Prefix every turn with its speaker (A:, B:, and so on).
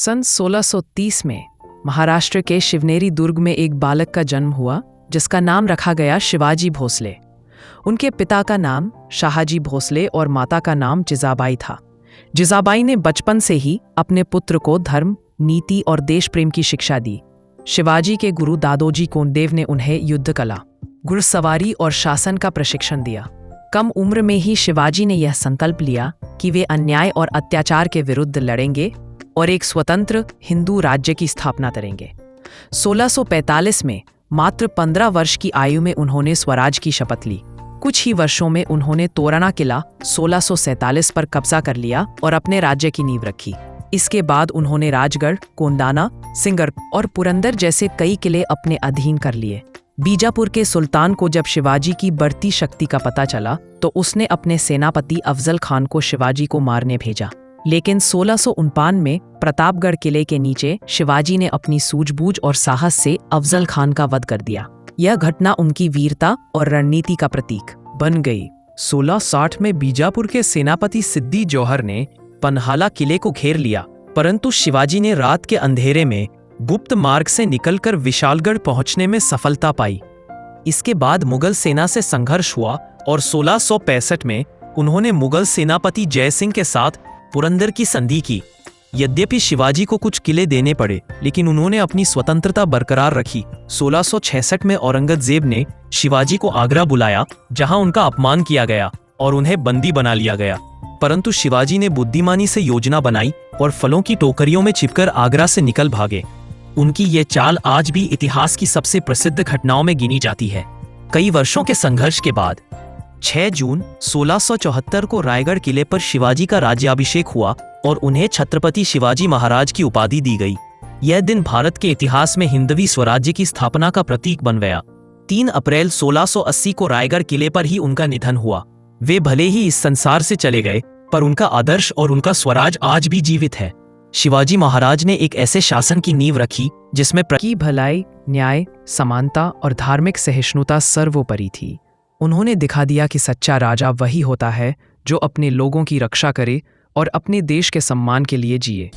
A: सन 1630 में महाराष्ट्र के शिवनेरी दुर्ग में एक बालक का जन्म हुआ जिसका नाम रखा गया शिवाजी भोसले। उनके पिता का नाम शाहजी भोसले और माता का नाम जिजाबाई था। जिजाबाई ने बचपन से ही अपने पुत्र को धर्म, नीति और देश प्रेम की शिक्षा दी। शिवाजी के गुरु दादोजी कोंडदेव ने उन्हें युद्ध कला, घुड़सवारी और शासन का प्रशिक्षण दिया। कम उम्र में ही शिवाजी ने यह संकल्प लिया कि वे अन्याय और अत्याचार के विरुद्ध लड़ेंगे और एक स्वतंत्र हिंदू राज्य की स्थापना करेंगे। 1645 में मात्र 15 वर्ष की आयु में उन्होंने स्वराज की शपथ ली। कुछ ही वर्षों में उन्होंने तोरणा किला 1647 पर कब्जा कर लिया और अपने राज्य की नींव रखी। इसके बाद उन्होंने राजगढ़, कोंडाना, सिंगर और पुरंदर जैसे कई किले अपने अधीन कर लिए। बीजापुर के सुल्तान को जब शिवाजी की बढ़ती शक्ति का पता चला तो उसने अपने सेनापति अफजल खान को शिवाजी को मारने भेजा। लेकिन 1649 में प्रतापगढ़ किले के नीचे शिवाजी ने अपनी सूझबूझ और साहस से अफजल खान का वध कर दिया। यह घटना उनकी वीरता और रणनीति का प्रतीक बन गई।
B: 1660 में बीजापुर के सेनापति सिद्दी जौहर ने पन्हाला किले को घेर लिया, परंतु शिवाजी ने रात के अंधेरे में गुप्त मार्ग से निकलकर विशालगढ़ पहुंचने में सफलता पाई। इसके बाद मुगल सेना से संघर्ष हुआ और 1665 में उन्होंने मुगल सेनापति जय सिंह के साथ पुरंदर की संधि की। यद्यपि शिवाजी को कुछ किले देने पड़े, लेकिन उन्होंने अपनी स्वतंत्रता बरकरार रखी। 1666 में औरंगजेब ने शिवाजी को आगरा बुलाया, जहां उनका अपमान किया गया और उन्हें बंदी बना लिया गया। परंतु शिवाजी ने बुद्धिमानी से योजना बनाई और फलों की टोकरियों में छिपकर आगरा से निकल भागे। उनकी ये चाल आज भी इतिहास की सबसे प्रसिद्ध घटनाओं में गिनी जाती है। कई वर्षों के संघर्ष के बाद 6 जून 1674 को रायगढ़ किले पर शिवाजी का राज्याभिषेक हुआ और उन्हें छत्रपति शिवाजी महाराज की उपाधि दी गई। यह दिन भारत के इतिहास में हिंदवी स्वराज्य की स्थापना का प्रतीक बन गया। 3 अप्रैल 1680 को रायगढ़ किले पर ही उनका निधन हुआ। वे भले ही इस संसार से चले गए, पर उनका आदर्श और उनका स्वराज आज भी जीवित है। शिवाजी महाराज ने एक ऐसे शासन की नींव रखी जिसमें
A: की भलाई, न्याय, समानता और धार्मिक सहिष्णुता सर्वोपरि थी। उन्होंने दिखा दिया कि सच्चा राजा वही होता है जो अपने लोगों की रक्षा करे और अपने देश के सम्मान के लिए जिए।